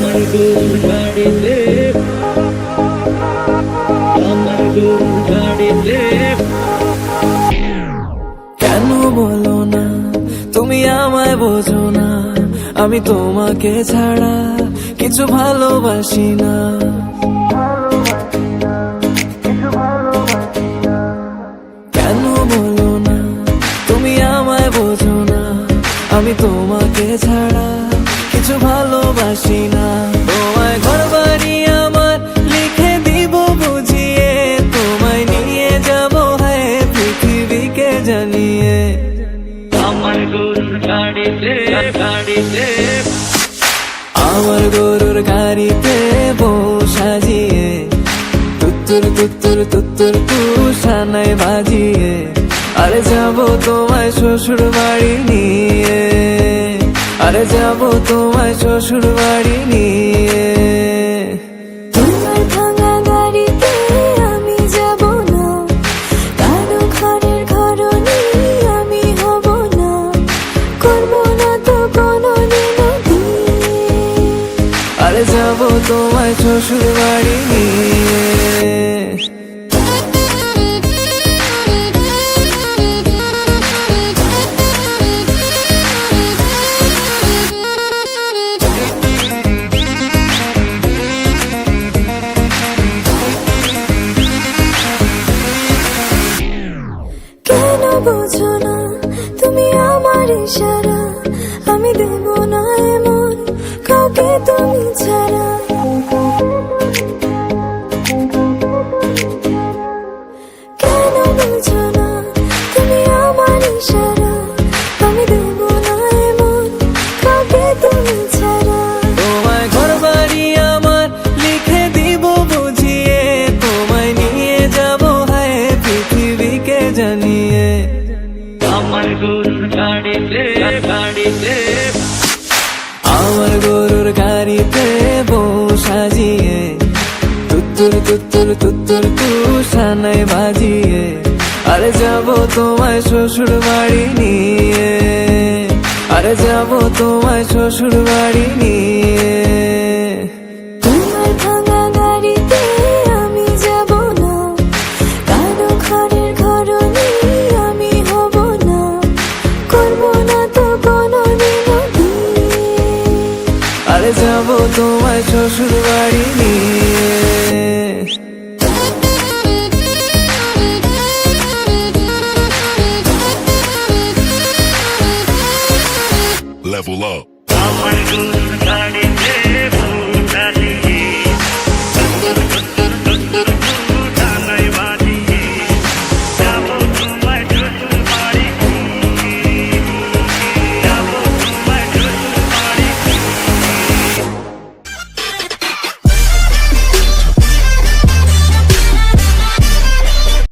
আমার গরুর গাড়িতে, আমার গরুর গাড়িতে। কেন বলো না তুমি আমায় বোঝো না, আমি তোমাকে ছাড়া কিছু ভালোবাসি না। কেন বলো না তুমি আমায় বোঝো না, আমি তোমাকে ছাড়া কিছু ভালোবাসি না। তোমায় ঘর বাড়ি আমার লিখে দিব বুঝিয়ে, তোমায় নিয়ে যাবো হ্যাঁ পৃথিবীকে জানিয়ে। আমার গরুর গাড়িতে, গাড়িতে, আমার গরুর গাড়িতে বউ সাজিয়ে, তুত্তুর তুত্তুর তুত্তুর তুষানায় বাজিয়ে, আরে যাবো তোমায় শ্বশুর বাড়ি নিয়ে, আরে যাবো তোমায় শ্বশুর বাড়ি নিয়ে। তোমার ভাঙা গাড়িতে আমি যাব না, কারো ঘরের ঘরনি আমি হব না, করব না তো কোনোদিনও বিয়ে। আরে যাবো তোমায় শ্বশুর বাড়ি নিয়ে। কেন বোঝো না তুমি আমার ইশারা, আমি দেব না এমন কাউকে তুমি ছাড়া। কেন বোঝো না তুমি আমার ইশারা, আমি দেব না এমন কাউকে তুমি ছাড়া। তোমায় ঘর বাড়ি আমার লিখে দিব বুঝিয়ে, তোমায় নিয়ে যাবো হ্যাঁ পৃথিবীকে জানিয়ে। আমার গরুর গাড়িতে, গাড়িতে, আমার গরুর গাড়িতে বউ সাজিয়ে, তুত্তুর তুত্তুর তুত্তুর তুষানায় বাজিয়ে, আরে যাবো তোমায় শ্বশুর বাড়ি নিয়ে, আরে যাবো তোমায় শ্বশুর বাড়ি নিয়ে। তোমার ভাঙা গাড়িতে আমি যাব না, কারো ঘরের ঘরনি আমি হব না, করব না তো কোনোদিনও বিয়ে। আরে যাবো তোমায় শ্বশুর বাড়ি নিয়ে। Level up. আমার গরুর গাড়িতে বউ সাজিয়ে,